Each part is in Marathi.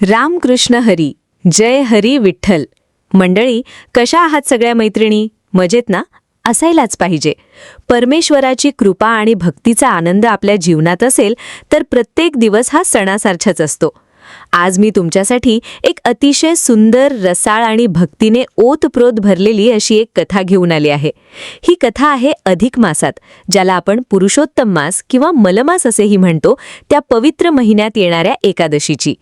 रामकृष्ण हरी, जय हरी विठ्ठल. मंडळी, कशा आहात सगळ्या मैत्रिणी? मजेत ना? असायलाच पाहिजे. परमेश्वराची कृपा आणि भक्तीचा आनंद आपल्या जीवनात असेल तर प्रत्येक दिवस हा सणासारखाच असतो. आज मी तुमच्यासाठी एक अतिशय सुंदर, रसाळ आणि भक्तीने ओतप्रोत भरलेली अशी एक कथा घेऊन आली आहे. ही कथा आहे अधिक मासात, ज्याला आपण पुरुषोत्तम मास किंवा मलमास असेही म्हणतो, त्या पवित्र महिन्यात येणाऱ्या एकादशीची.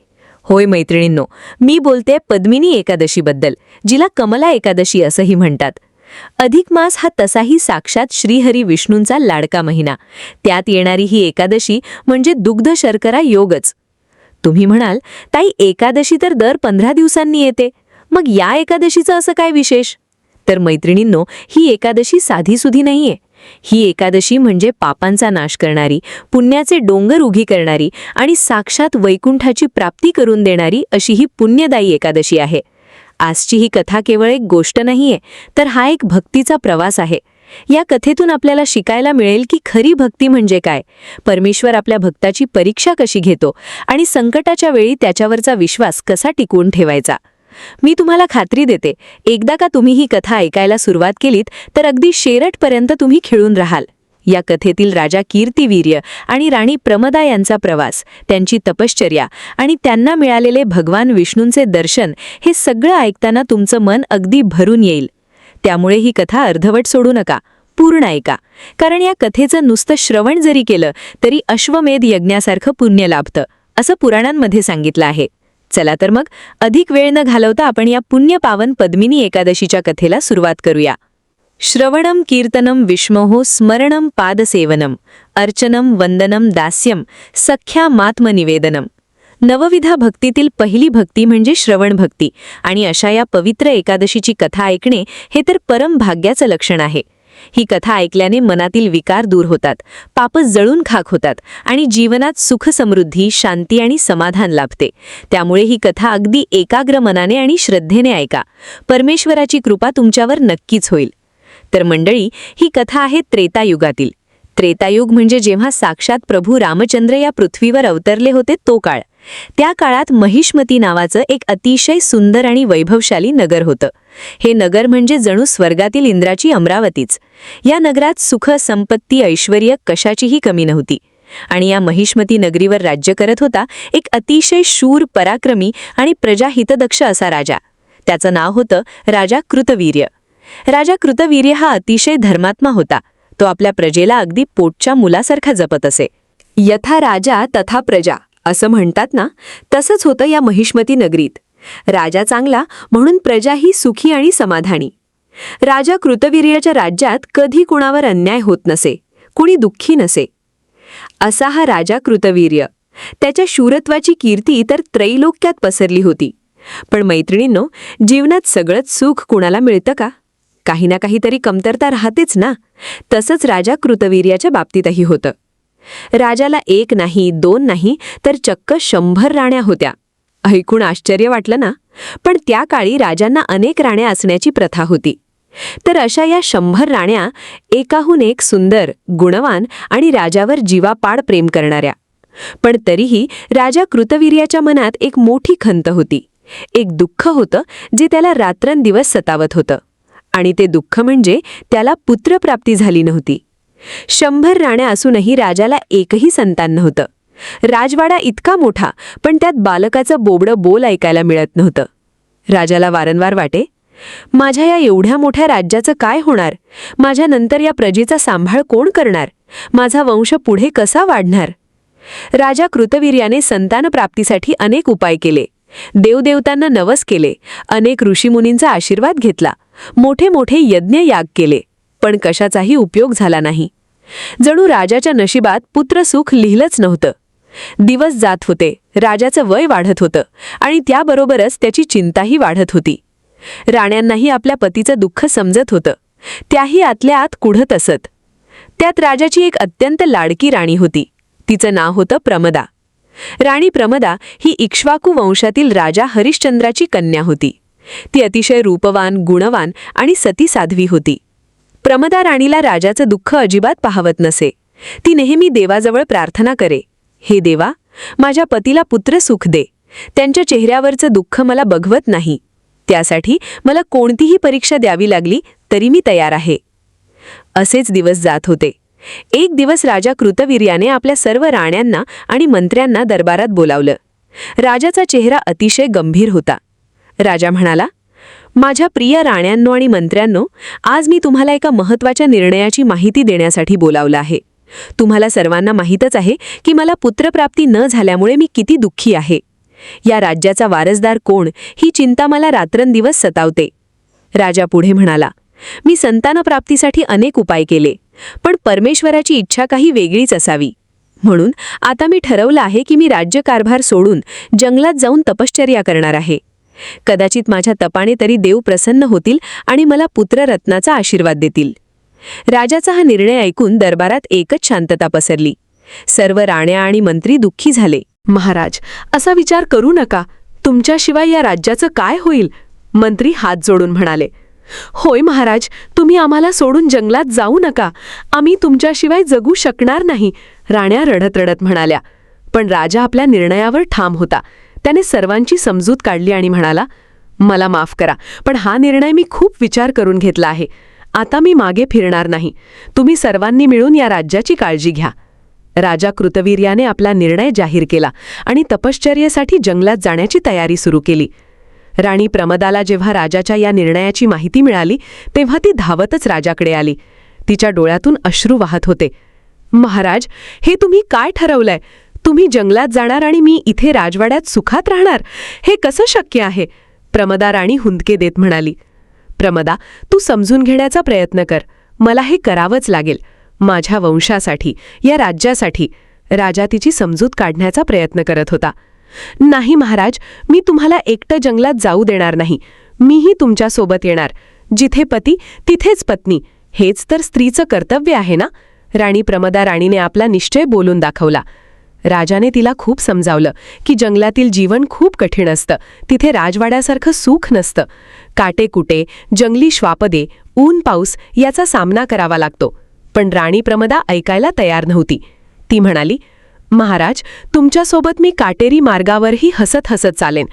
होय मैत्रिणींनो, मी बोलते पद्मिनी एकादशीबद्दल, जिला कमला एकादशी असंही म्हणतात. अधिक मास हा तसाही साक्षात श्रीहरी विष्णूंचा लाडका महिना. त्यात येणारी ही एकादशी म्हणजे दुग्ध शर्करा योगच. तुम्ही म्हणाल, ताई एकादशी तर दर 15 दिवसांनी येते, मग या एकादशीचं असं काय विशेष? तर मैत्रिणींनो, ही एकादशी साधीसुधी नाहीये. ही एकादशी म्हणजे पापांचा नाश करणारी, पुण्याचे डोंगर उघी करणारी आणि साक्षात वैकुंठाची प्राप्ती करून देणारी अशी ही पुण्यदायी एकादशी आहे. आजची ही कथा केवळ एक गोष्ट नाहीये, तर हा एक भक्तीचा प्रवास आहे. या कथेतून आपल्याला शिकायला मिळेल की खरी भक्ती म्हणजे काय, परमेश्वर आपल्या भक्ताची परीक्षा कशी घेतो आणि संकटाच्या वेळी त्याच्यावरचा विश्वास कसा टिकवून ठेवायचा. मी तुम्हाला खात्री देते, एकदा का तुम्ही ही कथा ऐकायला सुरुवात केलीत तर अगदी शेवटपर्यंत तुम्ही खिळून राहाल. या कथेतील राजा कीर्तिवीर्य आणि राणी प्रमदा यांचा प्रवास, त्यांची तपश्चर्या आणि त्यांना मिळालेले भगवान विष्णूंचे दर्शन, हे सगळं ऐकताना तुमचं मन अगदी भरून येईल. त्यामुळे ही कथा अर्धवट सोडू नका, पूर्ण ऐका. कारण या कथेचं नुसतं श्रवण जरी केलं तरी अश्वमेध यज्ञासारखं पुण्य लाभतं, असं पुराणांमध्ये सांगितलं आहे. चला तर मग अधिक वेळ न घालवता आपण या पुण्यपावन पद्मिनी एकादशीच्या कथेला सुरुवात करूया. श्रवणम कीर्तनम विष्णोः स्मरणम पादसेवनम अर्चनम वंदनम दास्यम सख्यामात्मनिवेदनम. नवविधा भक्तीतील पहिली भक्ती म्हणजे श्रवण भक्ती, आणि अशा या पवित्र एकादशीची कथा ऐकणे हे तर परम भाग्याचं लक्षण आहे. ही कथा ऐकल्याने मनातील विकार दूर होतात, पाप जळून खाक होतात आणि जीवनात सुख, समृद्धी, शांती आणि समाधान लाभते. त्यामुळे ही कथा अगदी एकाग्र मनाने आणि श्रद्धेने ऐका. परमेश्वराची कृपा तुमच्यावर नक्कीच होईल. तर मंडळी, ही कथा आहे त्रेतायुगातील. त्रेतायुग म्हणजे जेव्हा साक्षात प्रभू रामचंद्र या पृथ्वीवर अवतरले होते तो काळ. त्या काळात महिष्मती नावाचं एक अतिशय सुंदर आणि वैभवशाली नगर होतं. हे नगर म्हणजे जणू स्वर्गातील इंद्राची अमरावतीच. या नगरात सुख, संपत्ती, ऐश्वर्य कशाचीही कमी नव्हती. आणि या महिष्मती नगरीवर राज्य करत होता एक अतिशय शूर, पराक्रमी आणि प्रजाहितदक्ष असा राजा. त्याचं नाव होतं राजा कृतवीर्य. राजा कृतवीर्य हा अतिशय धर्मात्मा होता. तो आपल्या प्रजेला अगदी पोटच्या मुलासारखा जपत असे. यथा राजा तथा प्रजा असं म्हणतात ना, तसंच होतं या महिष्मती नगरीत. राजा चांगला म्हणून प्रजाही सुखी आणि समाधानी. राजा कृतवीर्याच्या राज्यात कधी कुणावर अन्याय होत नसे, कुणी दुःखी नसे. असा हा राजा कृतवीर्य. त्याच्या शूरत्वाची कीर्ती तर त्रैलोक्यात पसरली होती. पण मैत्रिणींनो, जीवनात सगळंच सुख कुणाला मिळतं का? काही ना काहीतरी कमतरता राहतेच ना. तसंच राजा कृतवीर्याच्या बाबतीतही होतं. राजाला 1 नाही, 2 नाही, तर चक्क 100 राण्या होत्या. ऐकून आश्चर्य वाटलं ना? पण त्या काळी राजांना अनेक राण्या असण्याची प्रथा होती. तर अशा या 100 राण्या एकाहून एक सुंदर, गुणवान आणि राजावर जीवापाड प्रेम करणाऱ्या. पण तरीही राजा कृतवीर्याच्या मनात एक मोठी खंत होती. एक दुःख होतं जे त्याला रात्रंदिवस सतावत होतं. आणि ते दुःख म्हणजे त्याला पुत्रप्राप्ती झाली नव्हती. 100 राण्या असूनही राजाला एकही संतान नव्हतं. राजवाडा इतका मोठा, पण त्यात बालकाचं बोबडं बोल ऐकायला मिळत नव्हतं. राजाला वारंवार वाटे, माझ्या या एवढ्या मोठ्या राज्याचं काय होणार? माझ्यानंतर या प्रजेचा सांभाळ कोण करणार? माझा वंश पुढे कसा वाढणार? राजा कृतवीर्याने संतानप्राप्तीसाठी अनेक उपाय केले. देवदेवतांना नवस केले, अनेक ऋषीमुनींचा आशीर्वाद घेतला, मोठे मोठे यज्ञ याग केले, पण कशाचाही उपयोग झाला नाही. जणू राजाच्या नशिबात पुत्रसुख लिहिलंच नव्हतं. दिवस जात होते, राजाचं वय वाढत होतं आणि त्याबरोबरच त्याची चिंताही वाढत होती. राण्यांनाही आपल्या पतीचं दुःख समजत होतं. त्याही आतल्या आत कुढत असत. त्यात राजाची एक अत्यंत लाडकी राणी होती. तिचं नाव होतं प्रमदा. राणी प्रमदा ही इक्ष्वाकू वंशातील राजा हरिश्चंद्राची कन्या होती. ती अतिशय रूपवान, गुणवान आणि सती साध्वी होती. प्रमदा राणीला राजाचं दुःख अजिबात पाहवत नसे. ती नेहमी देवाजवळ प्रार्थना करे, हे देवा, माझ्या पतीला पुत्र सुख दे, त्यांच्या चेहऱ्यावरचं दुःख मला बघवत नाही. त्यासाठी मला कोणतीही परीक्षा द्यावी लागली तरी मी तयार आहे. असेच दिवस जात होते. एक दिवस राजा कृतवीर्याने आपल्या सर्व राण्यांना आणि मंत्र्यांना दरबारात बोलावलं. राजाचा चेहरा अतिशय गंभीर होता. राजा म्हणाला, माझ्या प्रिय राण्यांनो आणि मंत्र्यांनो, आज मी तुम्हाला एका महत्त्वाच्या निर्णयाची माहिती देण्यासाठी बोलावलं आहे. तुम्हाला सर्वांना माहीतच आहे की मला पुत्रप्राप्ती न झाल्यामुळे मी किती दुःखी आहे. या राज्याचा वारसदार कोण ही चिंता मला रात्रंदिवस सतावते. राजा पुढे म्हणाला, मी संतानप्राप्तीसाठी अनेक उपाय केले, पण परमेश्वराची इच्छा काही वेगळीच असावी. म्हणून आता मी ठरवलं आहे की मी राज्यकारभार सोडून जंगलात जाऊन तपश्चर्या करणार आहे. कदाचित माझ्या तपाने तरी देव प्रसन्न होतील आणि मला पुत्ररत्नाचा आशीर्वाद देतील. राजाचा हा निर्णय ऐकून दरबारात एकच शांतता पसरली. सर्व राण्या आणि मंत्री दुःखी झाले. महाराज, असा विचार करू नका. तुमच्याशिवाय या राज्याचं काय होईल? मंत्री हात जोडून म्हणाले. होय महाराज, तुम्ही आम्हाला सोडून जंगलात जाऊ नका. आम्ही तुमच्याशिवाय जगू शकणार नाही, राण्या रडत रडत म्हणाल्या. पण राजा आपल्या निर्णयावर ठाम होता. त्याने सर्वांची समजूत काढली आणि म्हणाला, मला माफ करा, पण हा निर्णय मी खूप विचार करून घेतला आहे. आता मी मागे फिरणार नाही. तुम्ही सर्वांनी मिळून या राज्याची काळजी घ्या. राजा कृतवीर्याने आपला निर्णय जाहीर केला आणि तपश्चर्येसाठी जंगलात जाण्याची तयारी सुरू केली. राणी प्रमदाला जेव्हा राजाच्या या निर्णयाची माहिती मिळाली तेव्हा ती धावतच राजाकडे आली. तिच्या डोळ्यातून अश्रू वाहत होते. महाराज, हे तुम्ही काय ठरवलंय? तुम्ही जंगलात जाणार आणि मी इथे राजवाड्यात सुखात राहणार? हे कसं शक्य आहे? प्रमदा राणी हुंदके देत म्हणाली. प्रमदा, तू समजून घेण्याचा प्रयत्न कर. मला हे करावंच लागेल. माझ्या वंशासाठी, या राज्यासाठी. राजा तिची समजूत काढण्याचा प्रयत्न करत होता. नाही महाराज, मी तुम्हाला एकटं जंगलात जाऊ देणार नाही. मीही तुमच्यासोबत येणार. जिथे पती तिथेच पत्नी, हेच तर स्त्रीचं कर्तव्य आहे ना? राणी प्रमदा राणीने आपला निश्चय बोलून दाखवला. राजाने तिला खूप समजावलं की जंगलातील जीवन खूप कठीण असतं. तिथे राजवाड्यासारखं सुख नसतं. काटेकुटे, जंगली श्वापदे, ऊन पाऊस याचा सामना करावा लागतो. पण राणी प्रमदा ऐकायला तयार नव्हती. ती म्हणाली, महाराज, तुमच्यासोबत मी काटेरी मार्गावरही हसत हसत चालेन,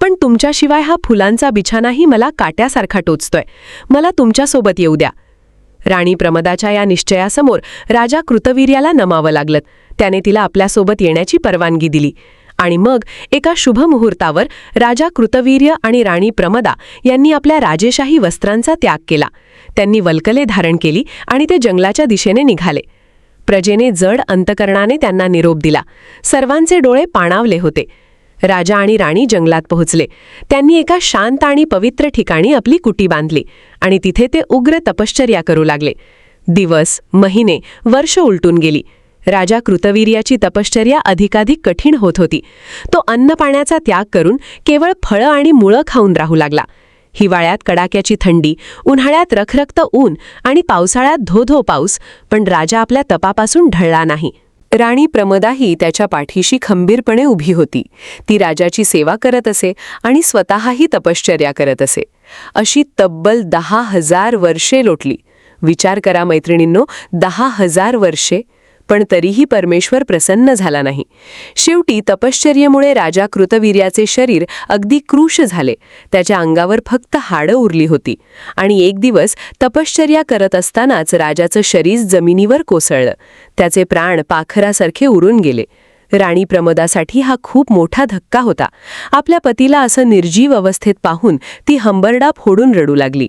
पण तुमच्याशिवाय हा फुलांचा बिछानाही मला काट्यासारखा टोचतोय. मला तुमच्यासोबत येऊ द्या. राणी प्रमदाच्या या निश्चयासमोर राजा कृतवीर्याला नमावं लागलं. त्याने तिला आपल्यासोबत येण्याची परवानगी दिली. आणि मग एका शुभ मुहूर्तावर राजा कृतवीर्य आणि राणी प्रमदा यांनी आपल्या राजेशाही वस्त्रांचा त्याग केला. त्यांनी वल्कले धारण केली आणि ते जंगलाच्या दिशेने निघाले. प्रजेने जड अंतकरणाने त्यांना निरोप दिला. सर्वांचे डोळे पाणावले होते. राजा आणि राणी जंगलात पोहोचले. त्यांनी एका शांत आणि पवित्र ठिकाणी आपली कुटी बांधली आणि तिथे ते उग्र तपश्चर्या करू लागले. दिवस, महिने, वर्ष उलटून गेली. राजा कृतवीर्याची तपश्चर्या अधिकाधिक कठीण होत होती. तो अन्नपाण्याचा त्याग करून केवळ फळं आणि मुळं खाऊन राहू लागला. हिवाळ्यात कडाक्याची थंडी, उन्हाळ्यात रखरखतं ऊन आणि पावसाळ्यात धो-धो पाऊस, पण राजा आपल्या तपापासून ढळला नाही. राणी प्रमदाही त्याच्या पाठीशी खंबीरपणे उभी होती. ती राजाची सेवा करत असे आणि स्वतःही तपश्चर्या करत असे. अशी तब्बल 10,000 वर्षे लोटली. विचार करा मैत्रिणींनो, 10,000 वर्षे. पण तरीही परमेश्वर प्रसन्न झाला नाही. शेवटी तपश्चर्येमुळे राजा कृतवीर्याचे शरीर अगदी क्रूश झाले. त्याच्या अंगावर फक्त हाडं उरली होती. आणि एक दिवस तपश्चर्या करत असतानाच राजाचं शरीर जमिनीवर कोसळलं. त्याचे प्राण पाखरासारखे उरून गेले. राणी प्रमदासाठी हा खूप मोठा धक्का होता. आपल्या पतीला असं निर्जीव अवस्थेत पाहून ती हंबरडा फोडून रडू लागली.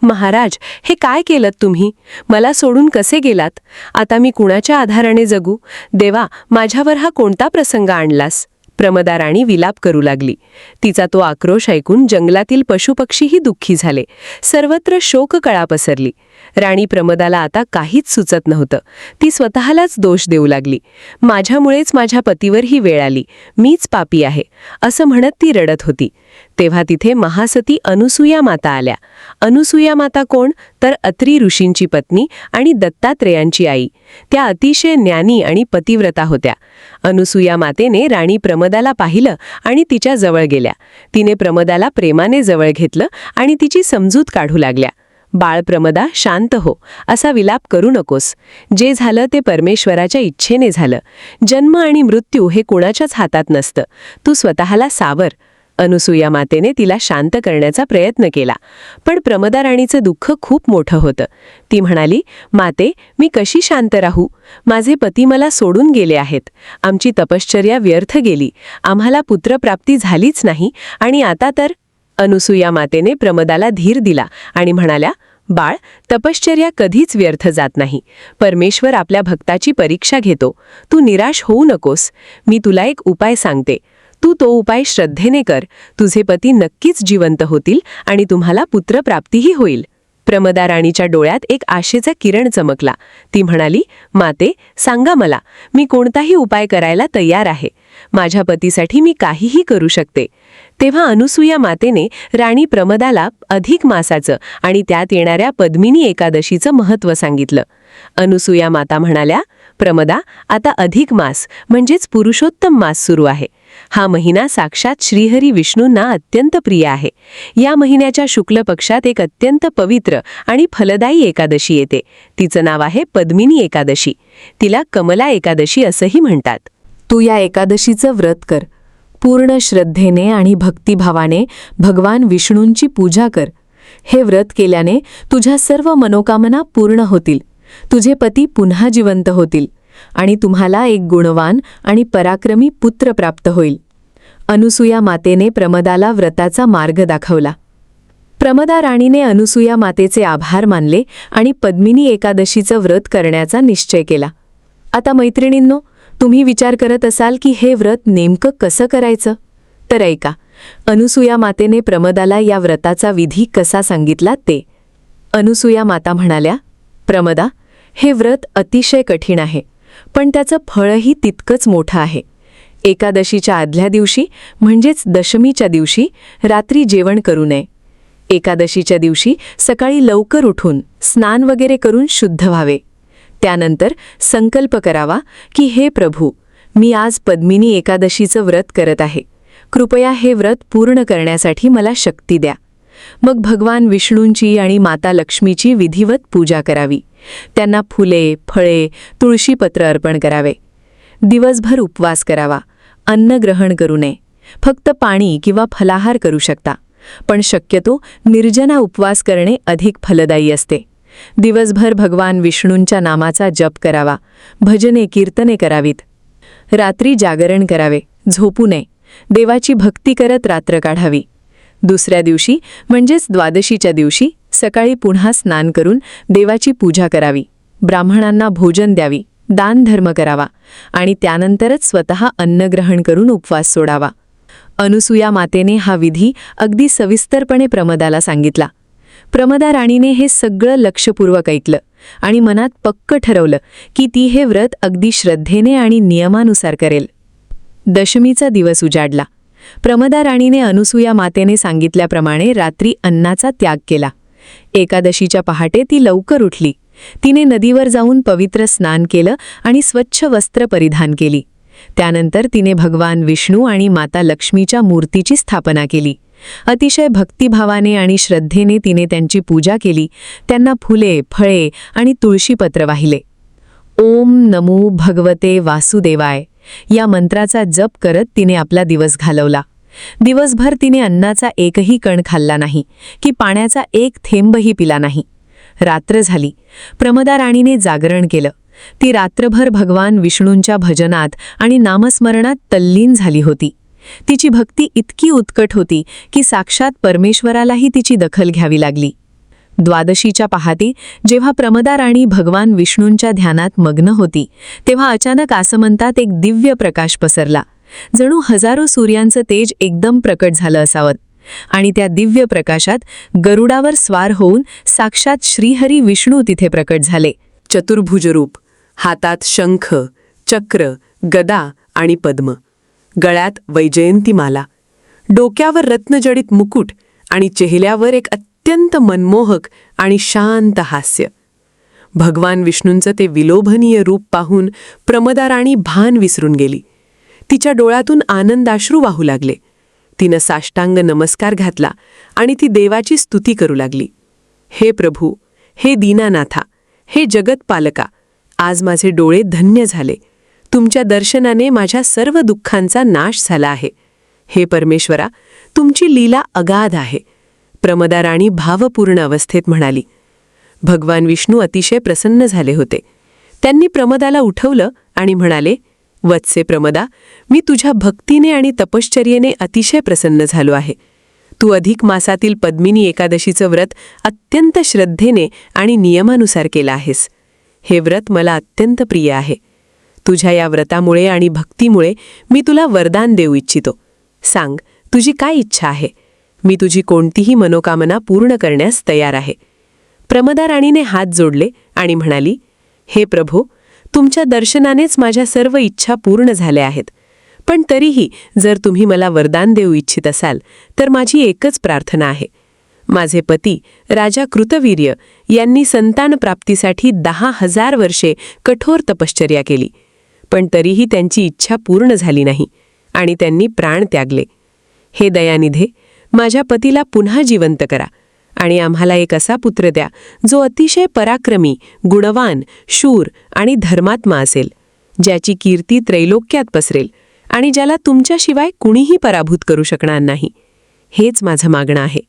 महाराज, हे काय केलत तुम्ही? मला सोडून कसे गेलात? आता मी कुणाच्या आधाराने जगू? देवा, माझ्यावर हा कोणता प्रसंग आणलास? प्रमदा राणी विलाप करू लागली. तिचा तो आक्रोश ऐकून जंगलातील पशुपक्षीही दुःखी झाले. सर्वत्र शोककळा पसरली. राणी प्रमदाला आता काहीच सुचत नव्हतं. ती स्वतःलाच दोष देऊ लागली. माझ्यामुळेच माझ्या पतीवर ही वेळ आली. मीच पापी आहे, असं म्हणत ती रडत होती. तेव्हा तिथे महासती अनुसूया माता आल्या. अनुसूया माता कोण? तर अत्री ऋषींची पत्नी आणि दत्तात्रेयांची आई. त्या अतिशय ज्ञानी आणि पतिव्रता होत्या. अनुसूया मातेने राणी प्रमदाला पाहिलं आणि तिच्या जवळ गेल्या. तिने प्रमदाला प्रेमाने जवळ घेतलं आणि तिची समजूत काढू लागल्या. बाळ प्रमदा शांत हो, असा विलाप करू नकोस. जे झालं ते परमेश्वराच्या इच्छेने झालं. जन्म आणि मृत्यू हे कुणाच्याच हातात नसतं. तू स्वतःला सावर. अनुसूया मातेने तिला शांत करण्याचा प्रयत्न केला. पण प्रमदा राणीचं दुःख खूप मोठं होतं. ती म्हणाली, माते, मी कशी शांत राहू? माझे पती मला सोडून गेले आहेत. आमची तपश्चर्या व्यर्थ गेली. आम्हाला पुत्रप्राप्ती झालीच नाही आणि आता तर. अनुसूया मातेने प्रमदाला धीर दिला आणि म्हणाल्या, बाळ, तपश्चर्या कधीच व्यर्थ जात नाही. परमेश्वर आपल्या भक्ताची परीक्षा घेतो. तू निराश होऊ नकोस. मी तुला एक उपाय सांगते. तू तो उपाय श्रद्धेने कर. तुझे पती नक्कीच जिवंत होतील आणि तुम्हाला पुत्रप्राप्तीही होईल. प्रमदा राणीच्या डोळ्यात एक आशेचा किरण चमकला. ती म्हणाली, माते, सांगा मला. मी कोणताही उपाय करायला तयार आहे. माझ्या पतीसाठी मी काहीही करू शकते. तेव्हा अनुसूया मातेने राणी प्रमदाला अधिक मासाचं आणि त्यात येणाऱ्या पद्मिनी एकादशीचं महत्त्व सांगितलं. अनुसूया माता म्हणाल्या, प्रमदा, आता अधिक मास म्हणजेच पुरुषोत्तम मास सुरू आहे. हा महिना साक्षात श्रीहरी विष्णूंना अत्यंत प्रिय आहे. या महिन्याच्या शुक्ल पक्षात एक अत्यंत पवित्र आणि फलदायी एकादशी येते. तिचं नाव आहे पद्मिनी एकादशी. तिला कमला एकादशी असंही म्हणतात. तू या एकादशीचं व्रत कर. पूर्ण श्रद्धेने आणि भक्तिभावाने भगवान विष्णूंची पूजा कर. हे व्रत केल्याने तुझ्या सर्व मनोकामना पूर्ण होतील. तुझे पती पुन्हा जिवंत होतील आणि तुम्हाला एक गुणवान आणि पराक्रमी पुत्र प्राप्त होईल. अनुसूया मातेने प्रमदाला व्रताचा मार्ग दाखवला. प्रमदा राणीने अनुसूया मातेचे आभार मानले आणि पद्मिनी एकादशीचं व्रत करण्याचा निश्चय केला. आता मैत्रिणींनो, तुम्ही विचार करत असाल की हे व्रत नेमकं कसं करायचं? तर ऐका, अनुसूया मातेने प्रमदाला या व्रताचा विधी कसा सांगितला ते. अनुसूया माता म्हणाल्या, प्रमदा, हे व्रत अतिशय कठीण आहे, पण त्याचं फळही तितकंच मोठं आहे. एकादशीच्या आदल्या दिवशी म्हणजेच दशमीच्या दिवशी रात्री जेवण करू नये. एकादशीच्या दिवशी सकाळी लवकर उठून स्नान वगैरे करून शुद्ध व्हावे. त्यानंतर संकल्प करावा की हे प्रभू, मी आज पद्मिनी एकादशीचं व्रत करत आहे. कृपया हे व्रत पूर्ण करण्यासाठी मला शक्ती द्या. मग भगवान विष्णूंची आणि माता लक्ष्मीची विधिवत पूजा करावी. त्यांना फुले, फळे, तुळशीपत्र अर्पण करावे. दिवसभर उपवास करावा. अन्न ग्रहण करू नये. फक्त पाणी किंवा फलाहार करू शकता. पण शक्यतो निर्जला उपवास करणे अधिक फलदायी असते. दिवसभर भगवान विष्णूंच्या नामाचा जप करावा. भजने, कीर्तने करावीत. रात्री जागरण करावे. झोपू नये. देवाची भक्ती करत रात्र काढावी. दुसऱ्या दिवशी म्हणजेच द्वादशीच्या दिवशी सकाळी पुन्हा स्नान करून देवाची पूजा करावी. ब्राह्मणांना भोजन द्यावी. दानधर्म करावा आणि त्यानंतरच स्वतः अन्न ग्रहण करून उपवास सोडावा. अनुसूया मातेने हा विधी अगदी सविस्तरपणे प्रमदाला सांगितला. प्रमदा राणीने हे सगळं लक्षपूर्वक ऐकलं आणि मनात पक्क ठरवलं की ती हे व्रत अगदी श्रद्धेने आणि नियमानुसार करेल. दशमीचा दिवस उजाडला. प्रमदा राणीने अनुसूया मातेने सांगितल्याप्रमाणे रात्री अन्नाचा त्याग केला. एकादशीच्या पहाटे ती लवकर उठली. तिने नदीवर जाऊन पवित्र स्नान केलं आणि स्वच्छ वस्त्र परिधान केली. त्यानंतर तिने भगवान विष्णू आणि माता लक्ष्मीच्या मूर्तीची स्थापना केली. अतिशय भक्तिभावाने आणि श्रद्धेने तिने त्यांची पूजा केली. त्यांना फुले, फळे आणि तुळशीपत्र वाहिले. ओम नमो भगवते वासुदेवाय या मंत्राचा जप करत तिने आपला दिवस घालवला. दिवसभर तिने अन्नाचा एकही कण खाल्ला नाही की पाण्याचा एक थेंबही पिला नाही. रात्र झाली. प्रमदा राणीने जागरण केलं. ती रात्रभर भगवान विष्णूंच्या भजनात आणि नामस्मरणात तल्लीन झाली होती. तिची भक्ती इतकी उत्कट होती की साक्षात परमेश्वरालाही तिची दखल घ्यावी लागली. द्वादशीच्या पहाटे जेव्हा प्रमदा राणी भगवान विष्णूंच्या ध्यानात मग्न होती, तेव्हा अचानक आसमंतात एक दिव्य प्रकाश पसरला. जणू हजारो सूर्यांचं तेज एकदम प्रकट झालं असावं आणि त्या दिव्य प्रकाशात गरुडावर स्वार होऊन साक्षात श्रीहरी विष्णू तिथे प्रकट झाले. चतुर्भुज रूप, हातात शंख, चक्र, गदा आणि पद्म, गळ्यात वैजयंतीमाला, डोक्यावर रत्नजडित मुकुट आणि चेहऱ्यावर एक अत्यंत मनमोहक आणि शांत हास्य. भगवान विष्णूंचं ते विलोभनीय रूप पाहून प्रमदा राणी भान विसरून गेली. तिच्या डोळ्यातून आनंदाश्रू वाहू लागले. तिनं साष्टांग नमस्कार घातला आणि ती देवाची स्तुती करू लागली. हे प्रभू, हे दीनानाथा, हे जगतपालका, आज माझे डोळे धन्य झाले. तुमच्या दर्शनाने माझ्या सर्व दुःखांचा नाश झाला आहे. हे परमेश्वरा, तुमची लीला अगाध आहे. प्रमदा राणी भावपूर्ण अवस्थेत म्हणाली. भगवान विष्णू अतिशय प्रसन्न झाले होते. त्यांनी प्रमदाला उठवलं आणि म्हणाले, वत्से प्रमदा, मी तुझ्या भक्तीने आणि तपश्चर्येने अतिशय प्रसन्न झालो आहे. तू अधिक मासातील पद्मिनी एकादशीचं व्रत अत्यंत श्रद्धेने आणि नियमानुसार केलं आहेस. हे व्रत मला अत्यंत प्रिय आहे. तुझ्या या व्रतामुळे आणि भक्तीमुळे मी तुला वरदान देऊ इच्छितो. सांग, तुझी काय इच्छा आहे? मी तुझी कोणतीही मनोकामना पूर्ण करण्यास तयार आहे. प्रमदा राणीने हात जोडले आणि म्हणाली, हे प्रभो, तुमच्या दर्शनानेच माझ्या सर्व इच्छा पूर्ण झाल्या आहेत. पण तरीही जर तुम्ही मला वरदान देऊ इच्छित असाल तर माझी एकच प्रार्थना आहे. माझे पती राजा कृतवीर्य यांनी संतान प्राप्तीसाठी 10,000 वर्षे कठोर तपश्चर्या केली, पण तरीही त्यांची इच्छा पूर्ण झाली नाही आणि त्यांनी प्राण त्यागले. हे दयानिधे, माझ्या पतीला पुन्हा जिवंत करा आणि आम्हाला एक असा पुत्र द्या जो अतिशय पराक्रमी, गुणवान, शूर आणि धर्मात्मा असेल, ज्याची कीर्ती त्रैलोक्यात पसरेल आणि ज्याला तुमच्याशिवाय कुणीही पराभूत करू शकणार नाही. हेच माझं मागणं आहे.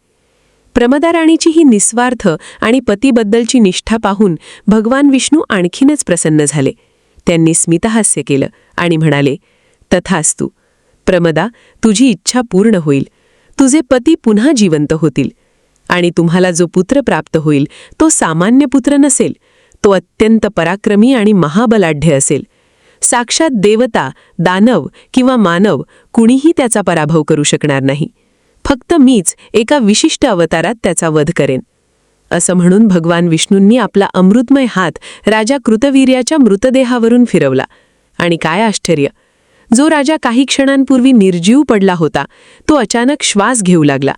प्रमदा राणीची ही निस्वार्थ आणि पतीबद्दलची निष्ठा पाहून भगवान विष्णू आणखीनच प्रसन्न झाले. त्यांनी स्मितहास्य केलं आणि म्हणाले, तथास्तु. प्रमदा, तुझी इच्छा पूर्ण होईल. तुझे पती पुन्हा जिवंत होतील आणि तुम्हाला जो पुत्र प्राप्त होईल तो सामान्य पुत्र नसेल. तो अत्यंत पराक्रमी आणि महाबलाढ्य असेल. साक्षात देवता, दानव किंवा मानव कुणीही त्याचा पराभव करू शकणार नाही. फक्त मीच एका विशिष्ट अवतारात त्याचा वध करेन. असं म्हणून भगवान विष्णूंनी आपला अमृतमय हात राजा कृतवीर्याच्या मृतदेहावरून फिरवला. आणि काय आश्चर्य! जो राजा काही क्षणांपूर्वी निर्जीव पडला होता तो अचानक श्वास घेऊ लागला.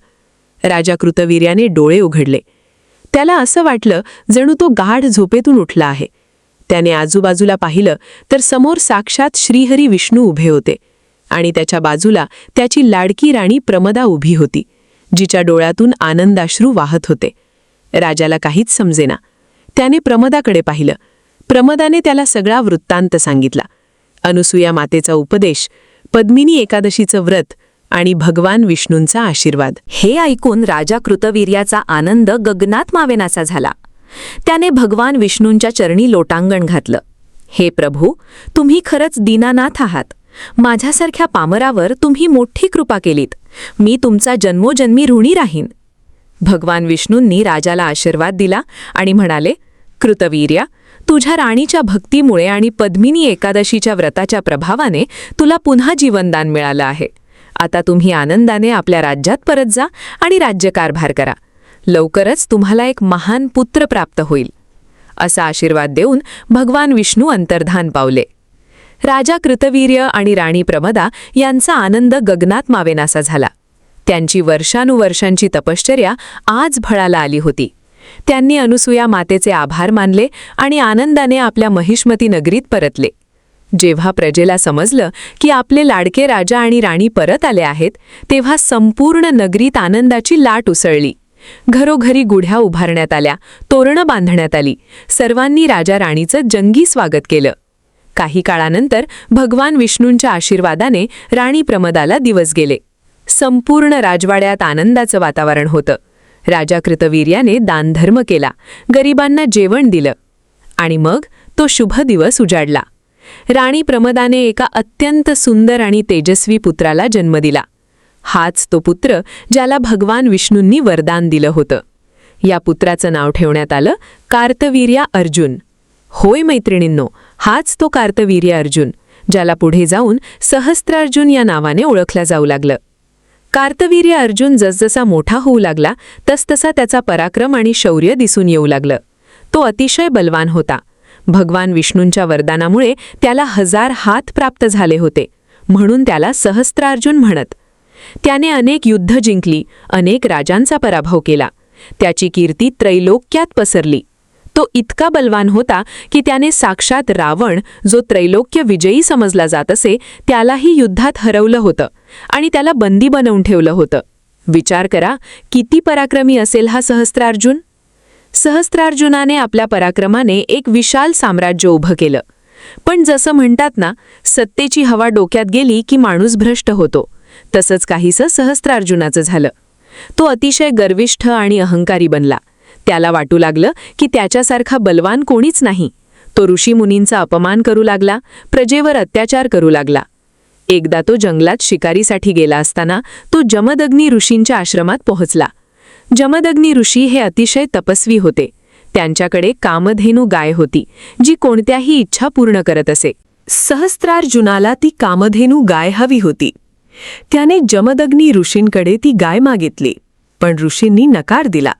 राजा कृतवीर्याने डोळे उघडले. त्याला असं वाटलं जणू तो गाढ झोपेतून उठला आहे. त्याने आजूबाजूला पाहिलं तर समोर साक्षात श्रीहरी विष्णू उभे होते आणि त्याच्या बाजूला त्याची लाडकी राणी प्रमदा उभी होती, जिच्या डोळ्यातून आनंदाश्रू वाहत होते. राजाला काहीच समजेना. त्याने प्रमदाकडे पाहिलं. प्रमदाने त्याला सगळा वृत्तांत सांगितला. अनुसूया मातेचा उपदेश, पद्मिनी एकादशीचं व्रत आणि भगवान विष्णूंचा आशीर्वाद. हे ऐकून राजा कृतवीर्याचा आनंद गगनात मावेनासा झाला. त्याने भगवान विष्णूंच्या चरणी लोटांगण घातलं. हे प्रभू, तुम्ही खरंच दीनानाथ आहात. माझ्यासारख्या पामरावर तुम्ही मोठी कृपा केलीत. मी तुमचा जन्मोजन्मी ऋणी राहीन. भगवान विष्णूंनी राजाला आशीर्वाद दिला आणि म्हणाले, कृतवीर्या, तुझ्या राणीच्या भक्तीमुळे आणि पद्मिनी एकादशीच्या व्रताच्या प्रभावाने तुला पुन्हा जीवनदान मिळालं आहे. आता तुम्ही आनंदाने आपल्या राज्यात परत जा आणि राज्यकारभार करा. लवकरच तुम्हाला एक महान पुत्र प्राप्त होईल. असा आशीर्वाद देऊन भगवान विष्णू अंतर्धान पावले. राजा कृतवीर्य आणि राणी प्रमदा यांचा आनंद गगनात मावेनासा झाला. त्यांची वर्षानुवर्षांची तपश्चर्या आज फळाला आली होती. त्यांनी अनुसूया मातेचे आभार मानले आणि आनंदाने आपल्या महिष्मती नगरीत परतले. जेव्हा प्रजेला समजलं की आपले लाडके राजा आणि राणी परत आले आहेत, तेव्हा संपूर्ण नगरीत आनंदाची लाट उसळली. घरोघरी गुढ्या उभारण्यात आल्या, तोरणं बांधण्यात आली. सर्वांनी राजा राणीचं जंगी स्वागत केलं. काही काळानंतर भगवान विष्णूंच्या आशीर्वादाने राणी प्रमदाला दिवस गेले. संपूर्ण राजवाड्यात आनंदाचं वातावरण होतं. राजा कृतवीर्याने दानधर्म केला, गरिबांना जेवण दिलं आणि मग तो शुभ दिवस उजाडला. राणी प्रमदाने एका अत्यंत सुंदर आणि तेजस्वी पुत्राला जन्म दिला. हाच तो पुत्र ज्याला भगवान विष्णूंनी वरदान दिलं होतं. या पुत्राचं नाव ठेवण्यात आलं कार्तवीर्य अर्जुन. होय मैत्रिणींनो, हाच तो कार्तवीर्य अर्जुन, ज्याला पुढे जाऊन सहस्त्रार्जुन या नावाने ओळखलं जाऊ लागलं. कार्तवीर्य अर्जुन जसजसा मोठा होऊ लागला तसतसा त्याचा पराक्रम आणि शौर्य दिसून येऊ लागलं. तो अतिशय बलवान होता. भगवान विष्णूंच्या वरदानामुळे त्याला 1000 हात प्राप्त झाले होते, म्हणून त्याला सहस्त्रार्जुन म्हणत. त्याने अनेक युद्ध जिंकली, अनेक राजांचा पराभव केला. त्याची कीर्ती त्रैलोक्यात पसरली. तो इतका बलवान होता की त्याने साक्षात रावण, जो त्रैलोक्य विजयी समजला जात असे, त्यालाही युद्धात हरवलं होतं आणि त्याला बंदी बनवून ठेवलं होतं. विचार करा, किती पराक्रमी असेल हा सहस्त्रार्जुन. सहस्त्रार्जुनाने आपल्या पराक्रमाने एक विशाल साम्राज्य उभं केलं. पण जसं म्हणतात ना, सत्तेची हवा डोक्यात गेली की माणूस भ्रष्ट होतो, तसंच काहीसं सहस्त्रार्जुनाचं झालं. तो अतिशय गर्विष्ठ आणि अहंकारी बनला. त्याला वाटू लागलं की त्याच्यासारखा बलवान कोणीच नाही. तो ऋषीमुनींचा अपमान करू लागला, प्रजेवर अत्याचार करू लागला. एकदा तो जंगलात शिकारीसाठी गेला असताना तो जमदग्नी ऋषींच्या आश्रमात पोहोचला. जमदग्नी ऋषी हे अतिशय तपस्वी होते. त्यांच्याकडे कामधेनू गाय होती, जी कोणत्याही इच्छा पूर्ण करत असे. सहस्त्रार्जुनाला ती कामधेनू गाय हवी होती. त्याने जमदग्नी ऋषींकडे ती गाय मागितली, पण ऋषींनी नकार दिला.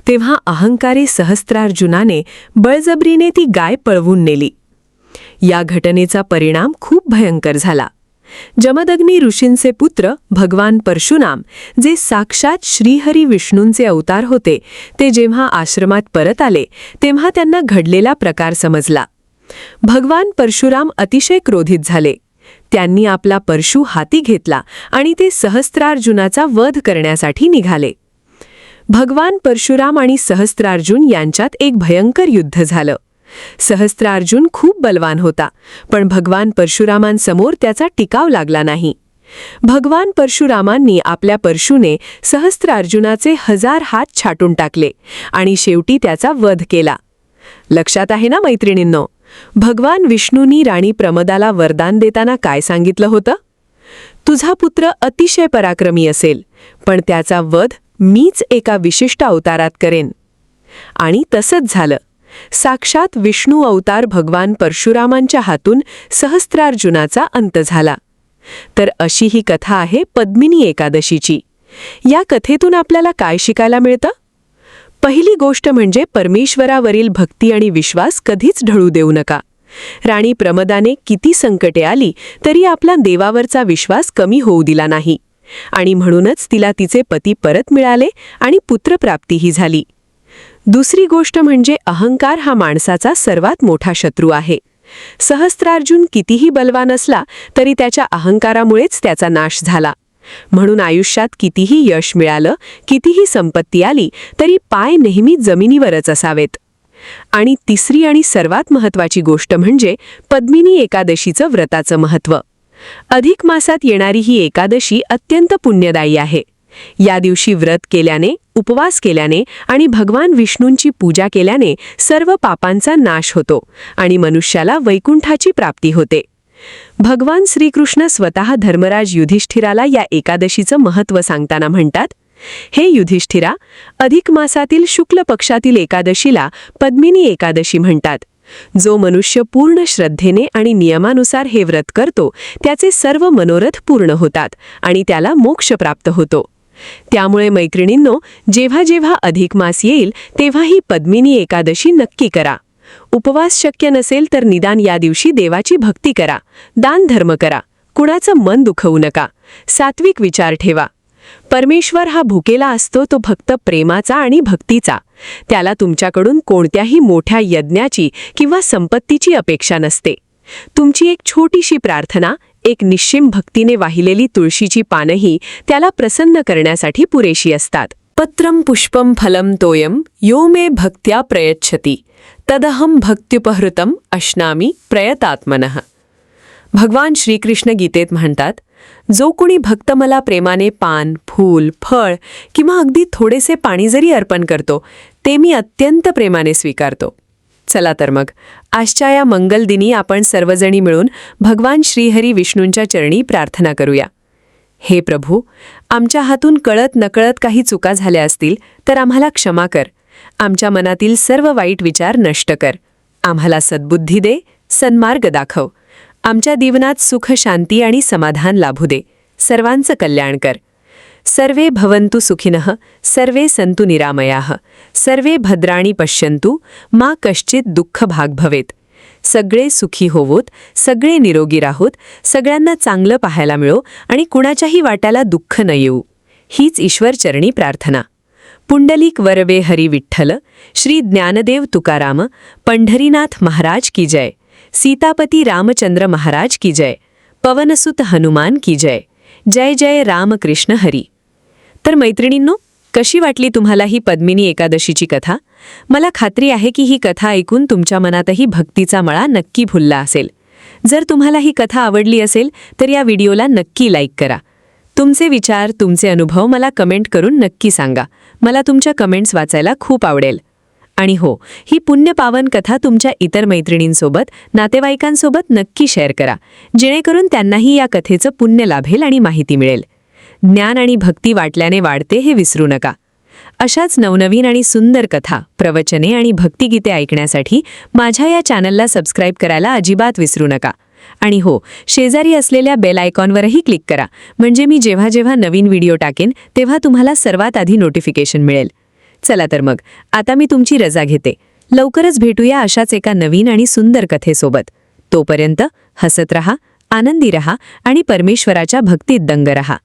तेव्हा अहंकारी सहस्त्रार्जुनाने बळजबरीने ती गाय पळवून नेली. या घटनेचा परिणाम खूप भयंकर झाला. जमदग्नी ऋषींचे पुत्र भगवान परशुराम, जे साक्षात श्रीहरी विष्णूंचे अवतार होते, ते जेव्हा आश्रमात परत आले तेव्हा त्यांना घडलेला प्रकार समजला. भगवान परशुराम अतिशय क्रोधित झाले. त्यांनी आपला परशु हाती घेतला आणि ते सहस्त्रार्जुनाचा वध करण्यासाठी निघाले. भगवान परशुराम आणि सहस्त्रार्जुन यांच्यात एक भयंकर युद्ध झालं. सहस्त्रार्जुन खूप बलवान होता, पण भगवान परशुरामांसमोर त्याचा टिकाव लागला नाही. भगवान परशुरामांनी आपल्या परशुने सहस्त्रार्जुनाचे 1000 हात छाटून टाकले आणि शेवटी त्याचा वध केला. लक्षात आहे ना मैत्रिणींनो, भगवान विष्णूंनी राणी प्रमदाला वरदान देताना काय सांगितलं होतं? तुझा पुत्र अतिशय पराक्रमी असेल, पण त्याचा वध मीच एका विशिष्ट अवतारात करेन. आणि तसंच झालं. साक्षात विष्णू अवतार भगवान परशुरामांच्या हातून सहस्त्रार्जुनाचा अंत झाला. तर अशी ही कथा आहे पद्मिनी एकादशीची. या कथेतून आपल्याला काय शिकायला मिळतं? पहिली गोष्ट म्हणजे परमेश्वरावरील भक्ती आणि विश्वास कधीच ढळू देऊ नका. राणी प्रमदाने किती संकटे आली तरी आपला देवावरचा विश्वास कमी होऊ दिला नाही, आणि म्हणूनच तिला तिचे पती परत मिळाले आणि पुत्रप्राप्तीही झाली. दुसरी गोष्ट म्हणजे अहंकार हा माणसाचा सर्वात मोठा शत्रू आहे. सहस्त्रार्जुन कितीही बलवान असला तरी त्याच्या अहंकारामुळेच त्याचा नाश झाला. म्हणून आयुष्यात कितीही यश मिळालं, कितीही संपत्ती आली तरी पाय नेहमी जमिनीवरच असावेत. आणि तिसरी आणि सर्वात महत्त्वाची गोष्ट म्हणजे पद्मिनी एकादशीचं व्रताचं महत्त्व. अधिक मासात येणारी ही एकादशी अत्यंत पुण्यदायी आहे. या दिवशी व्रत केल्याने, उपवास केल्याने आणि भगवान विष्णूंची पूजा केल्याने सर्व पापांचा नाश होतो आणि मनुष्याला वैकुंठाची प्राप्ती होते. भगवान श्रीकृष्ण स्वतः धर्मराज युधिष्ठिराला या एकादशीचं महत्त्व सांगताना म्हणतात, हे युधिष्ठिरा, अधिक मासातील शुक्ल पक्षातील एकादशीला पद्मिनी एकादशी म्हणतात. जो मनुष्य पूर्ण श्रद्धेने आणि नियमानुसार हे व्रत करतो त्याचे सर्व मनोरथ पूर्ण होतात आणि त्याला मोक्ष प्राप्त होतो. त्यामुळे मैत्रिणींनो, जेव्हा जेव्हा अधिक मास येईल तेव्हा ही पद्मिनी एकादशी नक्की करा. उपवास शक्य नसेल तर निदान या दिवशी देवाची भक्ती करा, दान धर्म करा, कुणाचं मन दुखवू नका, सात्विक विचार ठेवा. परमेश्वर हा भुकेला असतो तो फक्त प्रेमाचा आणि भक्तीचा. त्याला तुमच्याकडून कोणत्याही मोठ्या यज्ञाची किंवा संपत्तीची अपेक्षा नसते. तुमची एक छोटीशी प्रार्थना, एक निश्चिम भक्तीने वाहिलेली तुळशीची पानंही त्याला प्रसन्न करण्यासाठी पुरेशी असतात. पत्रम पुष्पम फलम तोयम यो मे भक्त्या प्रयच्छति तदहम भक्त्युपहृतम अश्नामी प्रयतात्मनः. भगवान श्रीकृष्ण गीतेत म्हणतात, जो कोणी भक्त मला प्रेमाने पान, फूल, फळ किंवा अगदी थोडेसे पाणी जरी अर्पण करतो, ते मी अत्यंत प्रेमाने स्वीकारतो. चला तर मग आजच्या या मंगल दिनी आपण सर्वजणी मिळून भगवान श्रीहरी विष्णूंच्या चरणी प्रार्थना करूया. हे प्रभू, आमच्या हातून कळत नकळत काही चुका झाल्या असतील तर आम्हाला क्षमा कर. आमच्या मनातील सर्व वाईट विचार नष्ट कर. आम्हाला सद्बुद्धी दे, सन्मार्ग दाखव. आमच्या जीवनात सुख, शांती आणि समाधान लाभू दे. सर्वांचं कल्याण कर. सर्वे भवन्तु सुखिनः, सर्वे सन्तु निरामयाः, सर्वे भद्राणि पश्यन्तु, मा कश्चित दुःख भाग भवेत. सगळे सुखी होवोत, सगळे निरोगी राहोत, सगळ्यांना चांगलं पाहायला मिळो आणि कुणाच्याही वाट्याला दुःख न येऊ. हीच ईश्वरचरणी प्रार्थना. पुंडलिक वरवे हरी विठ्ठल, श्री ज्ञानदेव तुकाराम, पंढरीनाथ महाराज की जय. सीतापती रामचंद्र महाराज की जय. पवनसुत हनुमान की जय. जय जय रामकृष्ण हरी. तर मैत्रिणींनो, कशी वाटली तुम्हाला ही पद्मिनी एकादशीची कथा? मला खात्री आहे की ही कथा ऐकून तुमच्या मनातही भक्तीचा मळा नक्की फुलला असेल. जर तुम्हाला ही कथा आवडली असेल तर या व्हिडिओला नक्की लाईक करा. तुमचे विचार, तुमचे अनुभव मला कमेंट करून नक्की सांगा. मला तुमच्या कमेंट्स वाचायला खूप आवडेल. आणि हो, ही पुण्यपावन कथा तुमच्या इतर मैत्रिणींसोबत, नातेवाईकांसोबत नक्की शेअर करा, जेणेकरून त्यांनाही या कथेचं पुण्य लाभेल आणि माहिती मिळेल. ज्ञान आणि भक्ती वाटल्याने वाढते हे विसरू नका. अशाच नवनवीन आणि सुंदर कथा, प्रवचने आणि भक्तिगीते ऐकण्यासाठी माझ्या या चॅनलला सबस्क्राईब करायला अजिबात विसरू नका. आणि हो, शेजारी असलेल्या बेल आयकॉनवरही क्लिक करा, म्हणजे मी जेव्हा जेव्हा नवीन व्हिडिओ टाकेन तेव्हा तुम्हाला सर्वात आधी नोटिफिकेशन मिळेल. चला तर मग, आता मी तुमची रजा घेते. लवकरच भेटूया अशाच एका नवीन आणि सुंदर कथेसोबत. तोपर्यंत हसत रहा, आनंदी रहा आणि परमेश्वराच्या भक्तीत दंग रहा.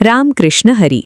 राम कृष्ण हरी.